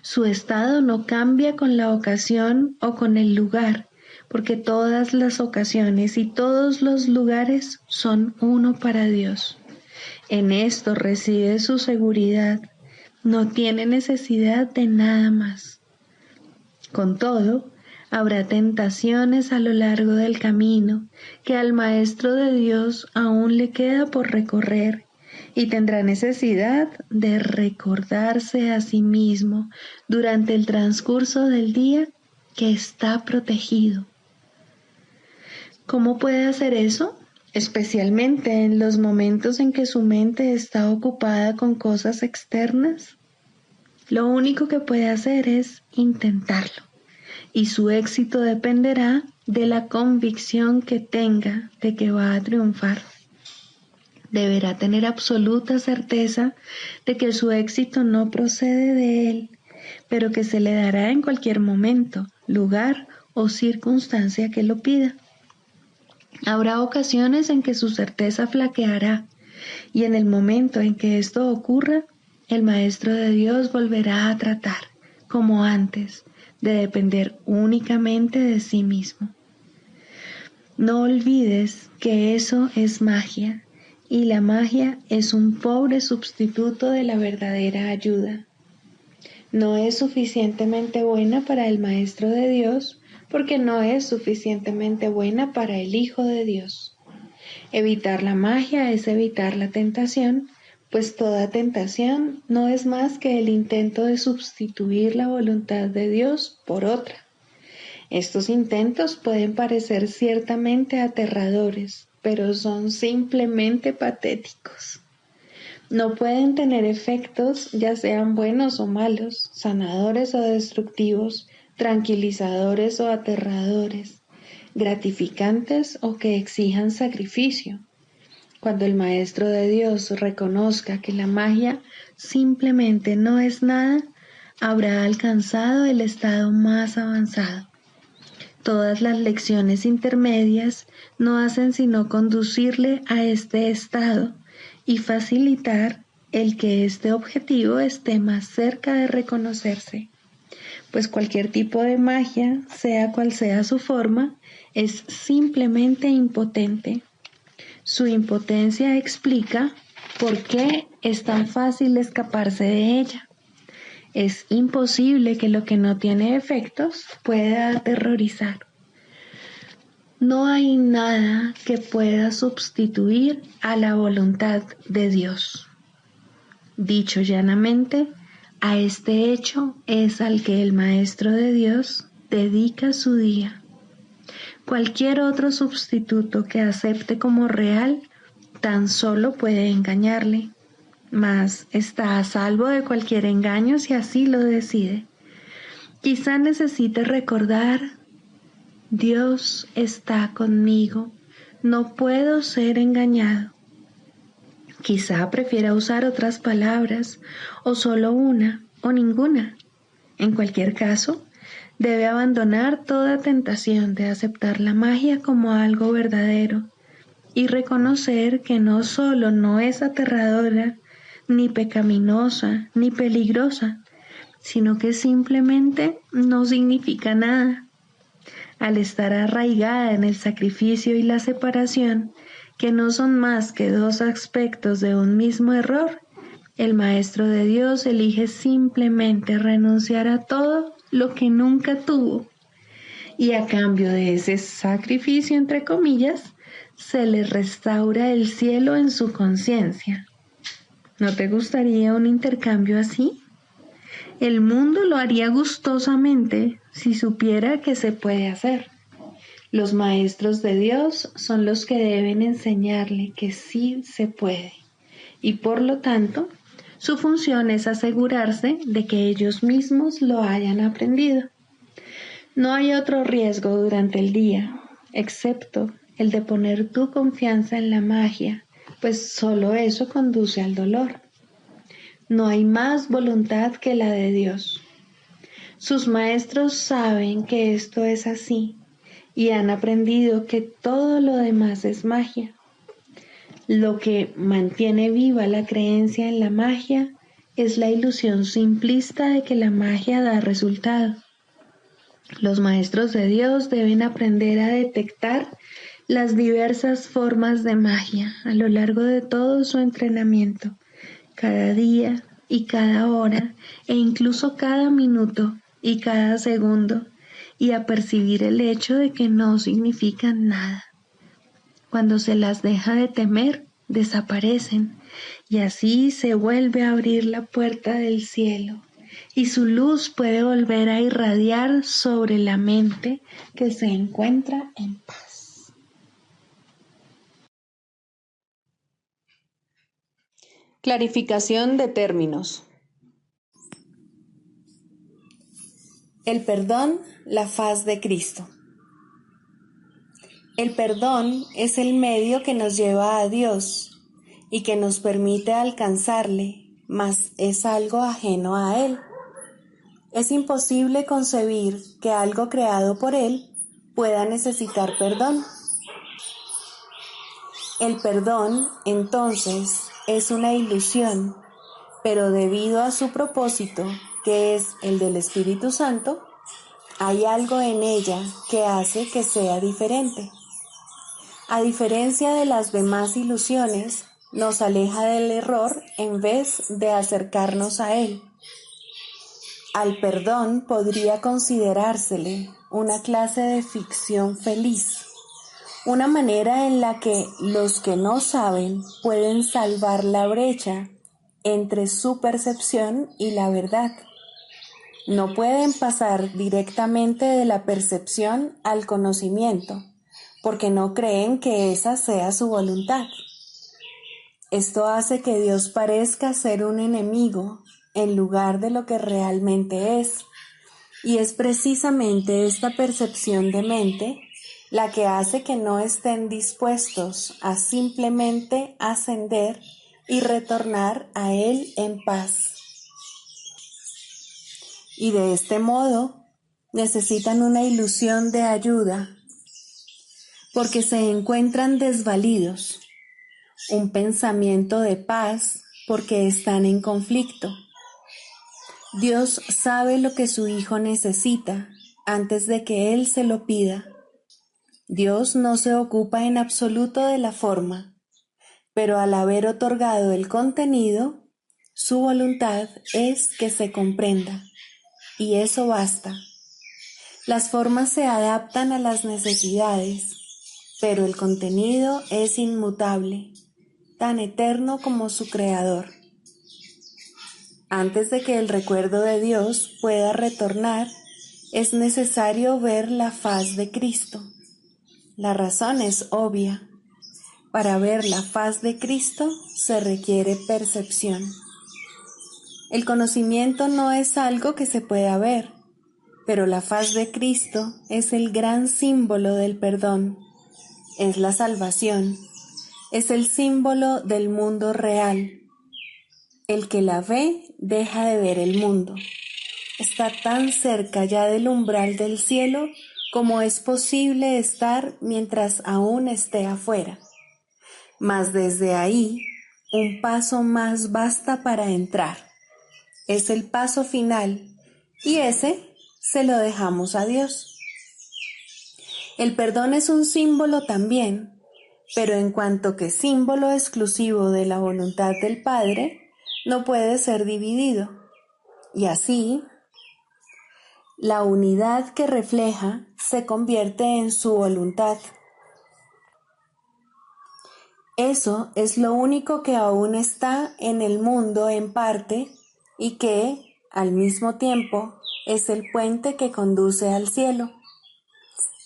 Su estado no cambia con la ocasión o con el lugar, porque todas las ocasiones y todos los lugares son uno para Dios. En esto reside su seguridad. No tiene necesidad de nada más. Con todo, habrá tentaciones a lo largo del camino que al Maestro de Dios aún le queda por recorrer, y tendrá necesidad de recordarse a sí mismo durante el transcurso del día que está protegido. ¿Cómo puede hacer eso? Especialmente en los momentos en que su mente está ocupada con cosas externas. Lo único que puede hacer es intentarlo, y su éxito dependerá de la convicción que tenga de que va a triunfar. Deberá tener absoluta certeza de que su éxito no procede de él, pero que se le dará en cualquier momento, lugar o circunstancia que lo pida. Habrá ocasiones en que su certeza flaqueará, y en el momento en que esto ocurra, el Maestro de Dios volverá a tratar, como antes, de depender únicamente de sí mismo. No olvides que eso es magia, y la magia es un pobre sustituto de la verdadera ayuda. No es suficientemente buena para el Maestro de Dios, porque no es suficientemente buena para el Hijo de Dios. Evitar la magia es evitar la tentación, pues toda tentación no es más que el intento de sustituir la voluntad de Dios por otra. Estos intentos pueden parecer ciertamente aterradores, pero son simplemente patéticos. No pueden tener efectos, ya sean buenos o malos, sanadores o destructivos, tranquilizadores o aterradores, gratificantes o que exijan sacrificio. Cuando el Maestro de Dios reconozca que la magia simplemente no es nada, habrá alcanzado el estado más avanzado. Todas las lecciones intermedias no hacen sino conducirle a este estado y facilitar el que este objetivo esté más cerca de reconocerse, pues cualquier tipo de magia, sea cual sea su forma, es simplemente impotente. Su impotencia explica por qué es tan fácil escaparse de ella. Es imposible que lo que no tiene efectos pueda aterrorizar. No hay nada que pueda sustituir a la voluntad de Dios. Dicho llanamente, a este hecho es al que el Maestro de Dios dedica su día. Cualquier otro sustituto que acepte como real tan solo puede engañarle, mas está a salvo de cualquier engaño si así lo decide. Quizá necesite recordar: Dios está conmigo, no puedo ser engañado. Quizá prefiera usar otras palabras, o solo una, o ninguna. En cualquier caso, debe abandonar toda tentación de aceptar la magia como algo verdadero y reconocer que no solo no es aterradora, ni pecaminosa, ni peligrosa, sino que simplemente no significa nada. Al estar arraigada en el sacrificio y la separación, que no son más que dos aspectos de un mismo error, el Maestro de Dios elige simplemente renunciar a todo lo que nunca tuvo, y a cambio de ese sacrificio, entre comillas, se le restaura el cielo en su conciencia. ¿No te gustaría un intercambio así? El mundo lo haría gustosamente si supiera que se puede hacer. Los maestros de Dios son los que deben enseñarle que sí se puede, y por lo tanto, su función es asegurarse de que ellos mismos lo hayan aprendido. No hay otro riesgo durante el día, excepto el de poner tu confianza en la magia, pues solo eso conduce al dolor. No hay más voluntad que la de Dios. Sus maestros saben que esto es así y han aprendido que todo lo demás es magia. Lo que mantiene viva la creencia en la magia es la ilusión simplista de que la magia da resultado. Los maestros de Dios deben aprender a detectar las diversas formas de magia a lo largo de todo su entrenamiento, cada día y cada hora, e incluso cada minuto y cada segundo, y a percibir el hecho de que no significan nada. Cuando se las deja de temer, desaparecen, y así se vuelve a abrir la puerta del cielo, y su luz puede volver a irradiar sobre la mente que se encuentra en paz. Clarificación de términos. El perdón, la faz de Cristo. El perdón es el medio que nos lleva a Dios y que nos permite alcanzarle, mas es algo ajeno a Él. Es imposible concebir que algo creado por Él pueda necesitar perdón. El perdón, entonces, es una ilusión, pero debido a su propósito, que es el del Espíritu Santo, hay algo en ella que hace que sea diferente. A diferencia de las demás ilusiones, nos aleja del error en vez de acercarnos a él. Al perdón podría considerársele una clase de ficción feliz, una manera en la que los que no saben pueden salvar la brecha entre su percepción y la verdad. No pueden pasar directamente de la percepción al conocimiento, porque no creen que esa sea su voluntad. Esto hace que Dios parezca ser un enemigo en lugar de lo que realmente es, y es precisamente esta percepción de mente la que hace que no estén dispuestos a simplemente ascender y retornar a Él en paz. Y de este modo necesitan una ilusión de ayuda, porque se encuentran desvalidos, un pensamiento de paz porque están en conflicto. Dios sabe lo que su Hijo necesita antes de que Él se lo pida. Dios no se ocupa en absoluto de la forma, pero al haber otorgado el contenido, su voluntad es que se comprenda, y eso basta. Las formas se adaptan a las necesidades, pero el contenido es inmutable, tan eterno como su creador. Antes de que el recuerdo de Dios pueda retornar, es necesario ver la faz de Cristo. La razón es obvia. Para ver la faz de Cristo se requiere percepción. El conocimiento no es algo que se pueda ver, pero la faz de Cristo es el gran símbolo del perdón, es la salvación, es el símbolo del mundo real. El que la ve deja de ver el mundo. Está tan cerca ya del umbral del cielo como es posible estar mientras aún esté afuera. Mas desde ahí, un paso más basta para entrar. Es el paso final, y ese se lo dejamos a Dios. El perdón es un símbolo también, pero en cuanto que símbolo exclusivo de la voluntad del Padre, no puede ser dividido. Y así, la unidad que refleja se convierte en su voluntad. Eso es lo único que aún está en el mundo en parte y que, al mismo tiempo, es el puente que conduce al cielo.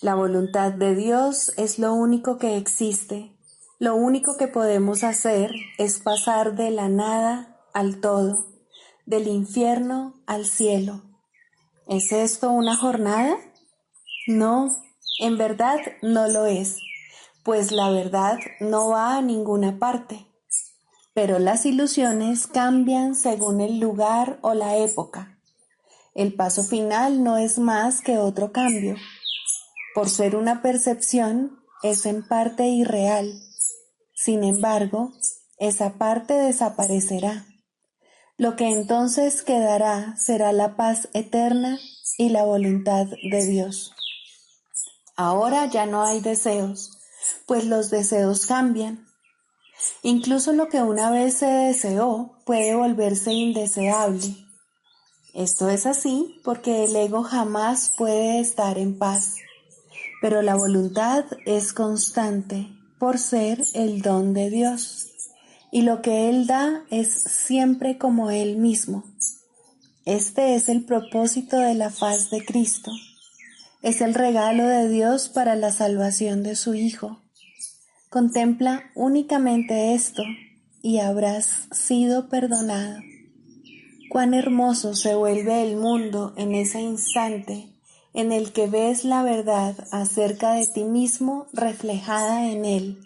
La voluntad de Dios es lo único que existe. Lo único que podemos hacer es pasar de la nada al todo, del infierno al cielo. ¿Es esto una jornada? No, en verdad no lo es, pues la verdad no va a ninguna parte. Pero las ilusiones cambian según el lugar o la época. El paso final no es más que otro cambio. Por ser una percepción, es en parte irreal. Sin embargo, esa parte desaparecerá. Lo que entonces quedará será la paz eterna y la voluntad de Dios. Ahora ya no hay deseos, pues los deseos cambian. Incluso lo que una vez se deseó puede volverse indeseable. Esto es así porque el ego jamás puede estar en paz, pero la voluntad es constante por ser el don de Dios, y lo que Él da es siempre como Él mismo. Este es el propósito de la faz de Cristo. Es el regalo de Dios para la salvación de su Hijo. Contempla únicamente esto y habrás sido perdonado. Cuán hermoso se vuelve el mundo en ese instante en el que ves la verdad acerca de ti mismo reflejada en él.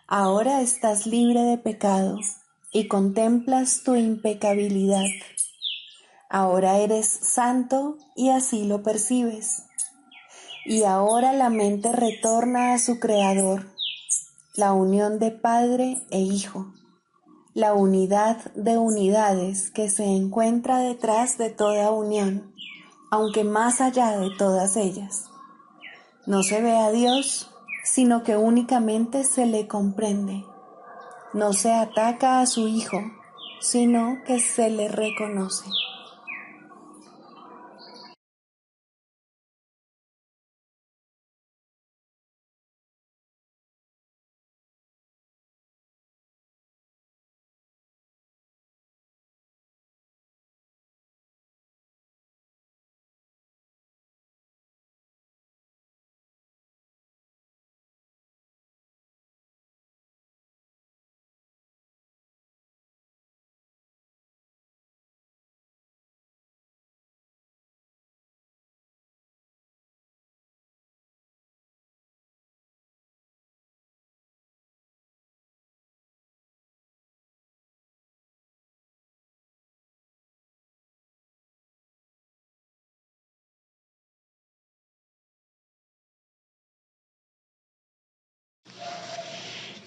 Ahora estás libre de pecado y contemplas tu impecabilidad. Ahora eres santo y así lo percibes. Y ahora la mente retorna a su Creador, la unión de Padre e Hijo, la unidad de unidades que se encuentra detrás de toda unión, aunque más allá de todas ellas. No se ve a Dios, sino que únicamente se le comprende. No se ataca a su Hijo, sino que se le reconoce.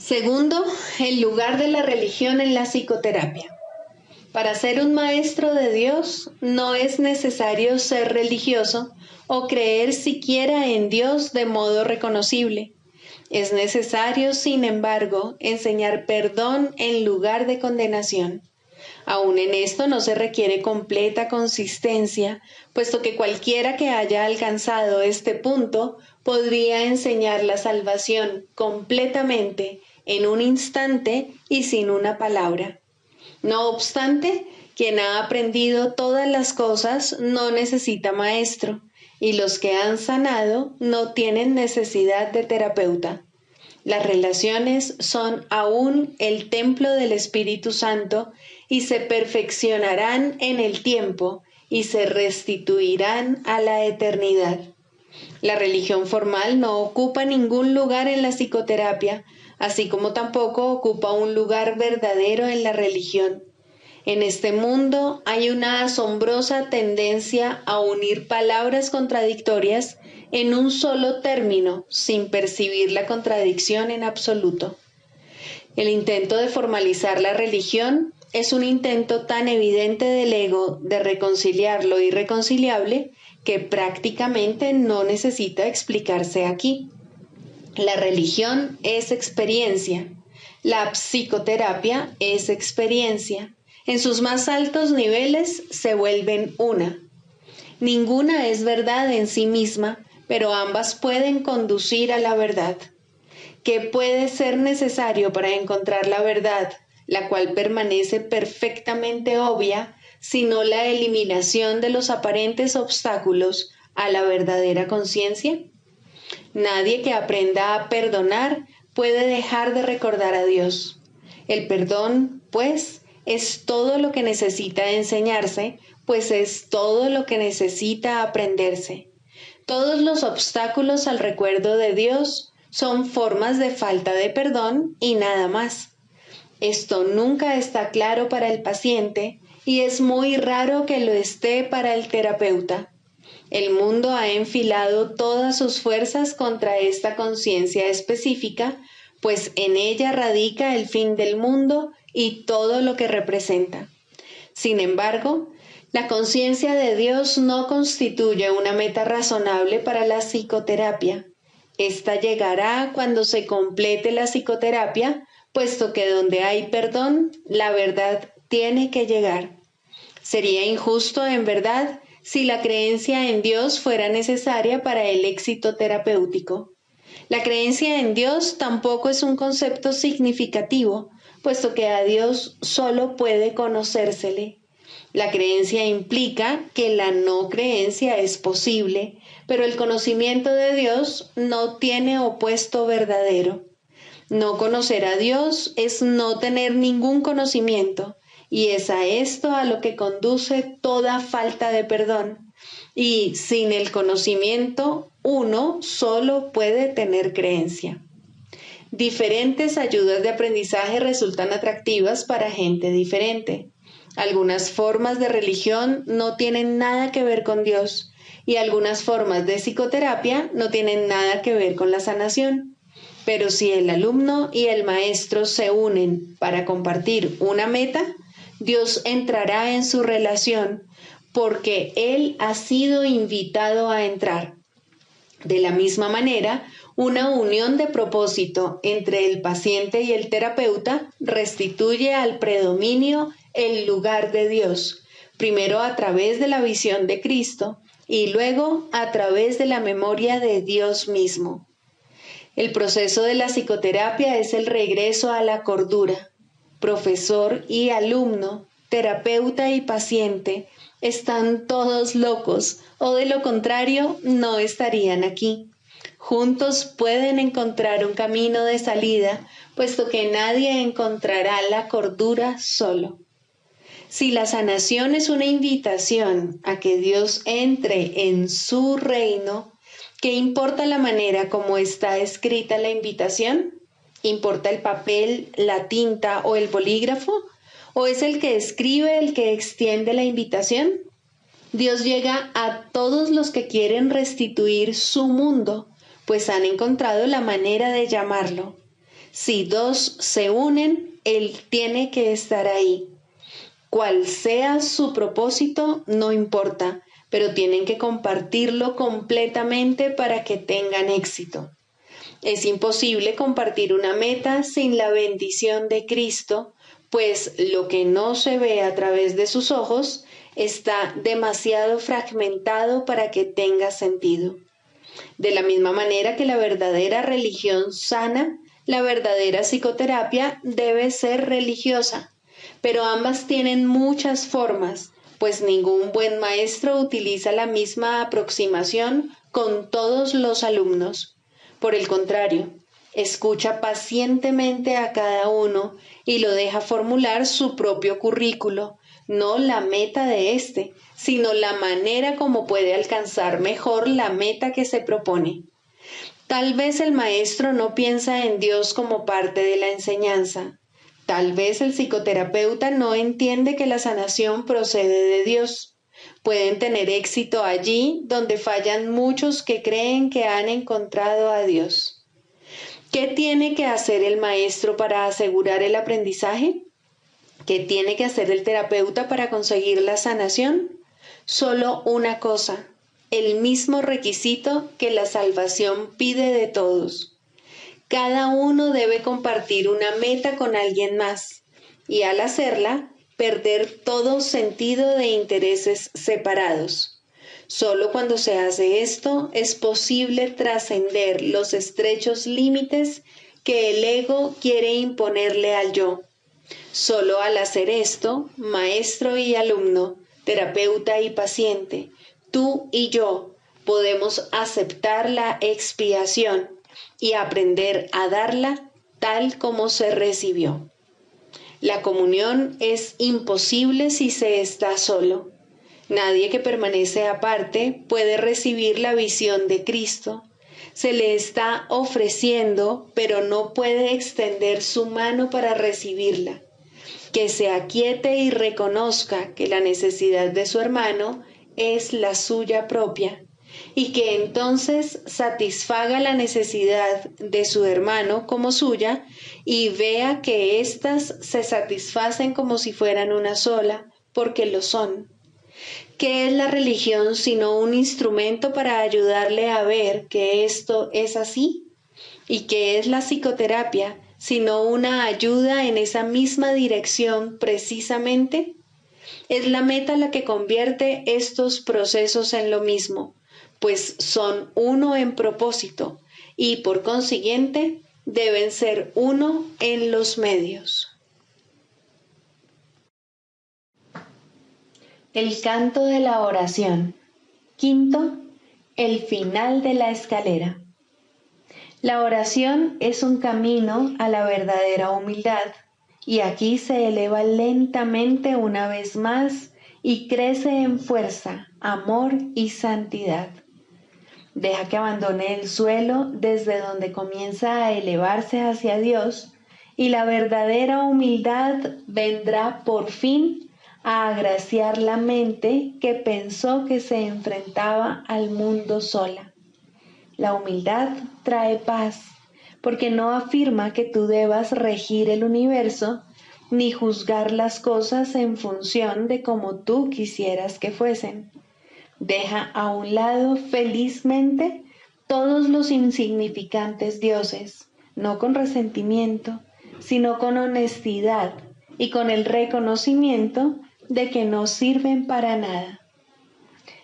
Segundo, el lugar de la religión en la psicoterapia. Para ser un maestro de Dios no es necesario ser religioso o creer siquiera en Dios de modo reconocible. Es necesario, sin embargo, enseñar perdón en lugar de condenación. Aún en esto no se requiere completa consistencia, puesto que cualquiera que haya alcanzado este punto podría enseñar la salvación completamente en un instante y sin una palabra. No obstante, quien ha aprendido todas las cosas no necesita maestro, y los que han sanado no tienen necesidad de terapeuta. Las relaciones son aún el templo del Espíritu Santo y se perfeccionarán en el tiempo y se restituirán a la eternidad. La religión formal no ocupa ningún lugar en la psicoterapia, así como tampoco ocupa un lugar verdadero en la religión. En este mundo hay una asombrosa tendencia a unir palabras contradictorias en un solo término sin percibir la contradicción en absoluto. El intento de formalizar la religión es un intento tan evidente del ego de reconciliar lo irreconciliable que prácticamente no necesita explicarse aquí. La religión es experiencia. La psicoterapia es experiencia. En sus más altos niveles se vuelven una. Ninguna es verdad en sí misma, pero ambas pueden conducir a la verdad. ¿Qué puede ser necesario para encontrar la verdad, la cual permanece perfectamente obvia, sino la eliminación de los aparentes obstáculos a la verdadera conciencia? Nadie que aprenda a perdonar puede dejar de recordar a Dios. El perdón, pues, es todo lo que necesita enseñarse, pues es todo lo que necesita aprenderse. Todos los obstáculos al recuerdo de Dios son formas de falta de perdón y nada más. Esto nunca está claro para el paciente y es muy raro que lo esté para el terapeuta. El mundo ha enfilado todas sus fuerzas contra esta conciencia específica, pues en ella radica el fin del mundo y todo lo que representa. Sin embargo, la conciencia de Dios no constituye una meta razonable para la psicoterapia. Esta llegará cuando se complete la psicoterapia, puesto que donde hay perdón, la verdad tiene que llegar. Sería injusto, en verdad, si la creencia en Dios fuera necesaria para el éxito terapéutico. La creencia en Dios tampoco es un concepto significativo, puesto que a Dios solo puede conocérsele. La creencia implica que la no creencia es posible, pero el conocimiento de Dios no tiene opuesto verdadero. No conocer a Dios es no tener ningún conocimiento, y es a esto a lo que conduce toda falta de perdón. Y sin el conocimiento, uno solo puede tener creencia. Diferentes ayudas de aprendizaje resultan atractivas para gente diferente. Algunas formas de religión no tienen nada que ver con Dios y algunas formas de psicoterapia no tienen nada que ver con la sanación. Pero si el alumno y el maestro se unen para compartir una meta, Dios entrará en su relación porque Él ha sido invitado a entrar. De la misma manera, una unión de propósito entre el paciente y el terapeuta restituye al predominio el lugar de Dios, primero a través de la visión de Cristo y luego a través de la memoria de Dios mismo. El proceso de la psicoterapia es el regreso a la cordura. Profesor y alumno, terapeuta y paciente, están todos locos o de lo contrario no estarían aquí. Juntos pueden encontrar un camino de salida, puesto que nadie encontrará la cordura solo. Si la sanación es una invitación a que Dios entre en su reino, ¿qué importa la manera como está escrita la invitación? ¿Importa el papel, la tinta o el bolígrafo? ¿O es el que escribe el que extiende la invitación? Dios llega a todos los que quieren restituir su mundo, pues han encontrado la manera de llamarlo. Si dos se unen, Él tiene que estar ahí. Cual sea su propósito, no importa, pero tienen que compartirlo completamente para que tengan éxito. Es imposible compartir una meta sin la bendición de Cristo, pues lo que no se ve a través de sus ojos está demasiado fragmentado para que tenga sentido. De la misma manera que la verdadera religión sana, la verdadera psicoterapia debe ser religiosa, pero ambas tienen muchas formas, pues ningún buen maestro utiliza la misma aproximación con todos los alumnos. Por el contrario, escucha pacientemente a cada uno y lo deja formular su propio currículo, no la meta de éste, sino la manera como puede alcanzar mejor la meta que se propone. Tal vez el maestro no piensa en Dios como parte de la enseñanza. Tal vez el psicoterapeuta no entiende que la sanación procede de Dios. Pueden tener éxito allí donde fallan muchos que creen que han encontrado a Dios. ¿Qué tiene que hacer el maestro para asegurar el aprendizaje? ¿Qué tiene que hacer el terapeuta para conseguir la sanación? Solo una cosa, el mismo requisito que la salvación pide de todos. Cada uno debe compartir una meta con alguien más y al hacerla, perder todo sentido de intereses separados. Solo cuando se hace esto es posible trascender los estrechos límites que el ego quiere imponerle al yo. Solo al hacer esto, maestro y alumno, terapeuta y paciente, tú y yo podemos aceptar la expiación y aprender a darla tal como se recibió. La comunión es imposible si se está solo. Nadie que permanece aparte puede recibir la visión de Cristo. Se le está ofreciendo, pero no puede extender su mano para recibirla. Que se aquiete y reconozca que la necesidad de su hermano es la suya propia, y que entonces satisfaga la necesidad de su hermano como suya, y vea que éstas se satisfacen como si fueran una sola, porque lo son. ¿Qué es la religión sino un instrumento para ayudarle a ver que esto es así? ¿Y qué es la psicoterapia sino una ayuda en esa misma dirección precisamente? Es la meta la que convierte estos procesos en lo mismo, pues son uno en propósito y por consiguiente deben ser uno en los medios. El canto de la oración. Quinto, el final de la escalera. La oración es un camino a la verdadera humildad, y aquí se eleva lentamente una vez más y crece en fuerza, amor y santidad. Deja que abandone el suelo desde donde comienza a elevarse hacia Dios, y la verdadera humildad vendrá por fin a agraciar la mente que pensó que se enfrentaba al mundo sola. La humildad trae paz, porque no afirma que tú debas regir el universo, ni juzgar las cosas en función de cómo tú quisieras que fuesen. Deja a un lado felizmente todos los insignificantes dioses, no con resentimiento, sino con honestidad y con el reconocimiento de que no sirven para nada.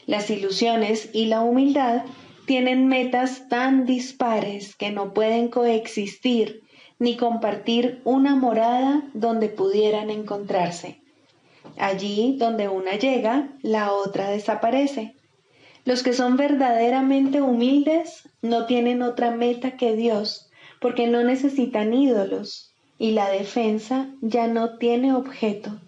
Las ilusiones y la humildad tienen metas tan dispares que no pueden coexistir ni compartir una morada donde pudieran encontrarse. Allí donde una llega, la otra desaparece. Los que son verdaderamente humildes no tienen otra meta que Dios, porque no necesitan ídolos, y la defensa ya no tiene objeto.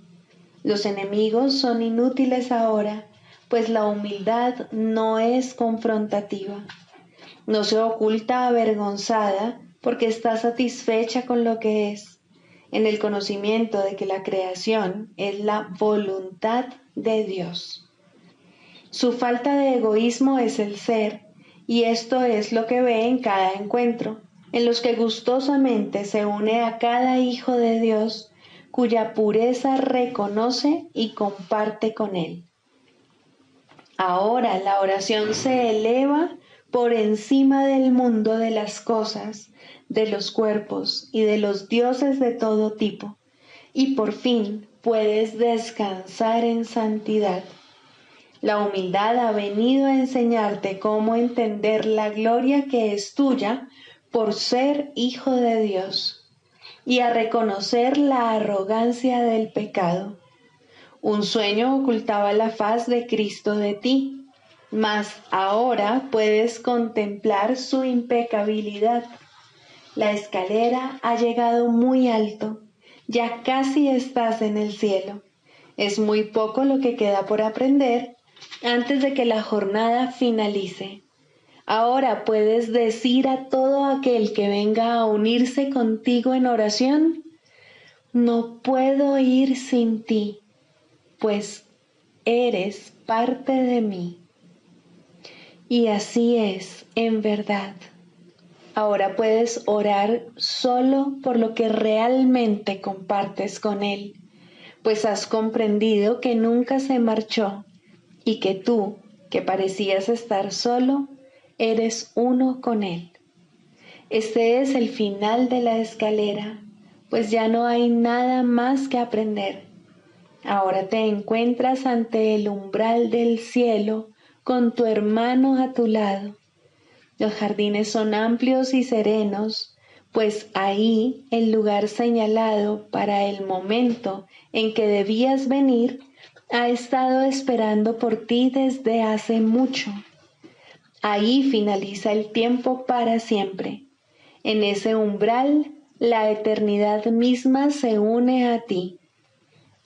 Los enemigos son inútiles ahora, pues la humildad no es confrontativa. No se oculta avergonzada porque está satisfecha con lo que es, en el conocimiento de que la creación es la voluntad de Dios. Su falta de egoísmo es el ser, y esto es lo que ve en cada encuentro, en los que gustosamente se une a cada hijo de Dios, cuya pureza reconoce y comparte con él. Ahora la oración se eleva por encima del mundo de las cosas, de los cuerpos y de los dioses de todo tipo, y por fin puedes descansar en santidad. La humildad ha venido a enseñarte cómo entender la gloria que es tuya por ser hijo de Dios, y a reconocer la arrogancia del pecado. Un sueño ocultaba la faz de Cristo de ti, mas ahora puedes contemplar su impecabilidad. La escalera ha llegado muy alto, ya casi estás en el cielo. Es muy poco lo que queda por aprender antes de que la jornada finalice. Ahora puedes decir a todo aquel que venga a unirse contigo en oración: no puedo ir sin ti, pues eres parte de mí. Y así es, en verdad. Ahora puedes orar solo por lo que realmente compartes con Él, pues has comprendido que nunca se marchó y que tú, que parecías estar solo, eres uno con Él. Este es el final de la escalera, pues ya no hay nada más que aprender. Ahora te encuentras ante el umbral del cielo con tu hermano a tu lado. Los jardines son amplios y serenos, pues ahí el lugar señalado para el momento en que debías venir ha estado esperando por ti desde hace mucho. Ahí finaliza el tiempo para siempre. En ese umbral, la eternidad misma se une a ti.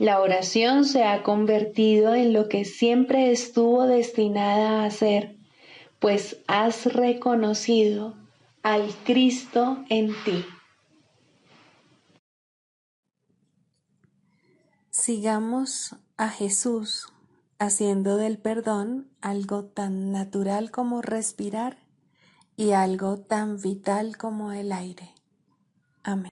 La oración se ha convertido en lo que siempre estuvo destinada a ser, pues has reconocido al Cristo en ti. Sigamos a Jesús haciendo del perdón algo tan natural como respirar y algo tan vital como el aire. Amén.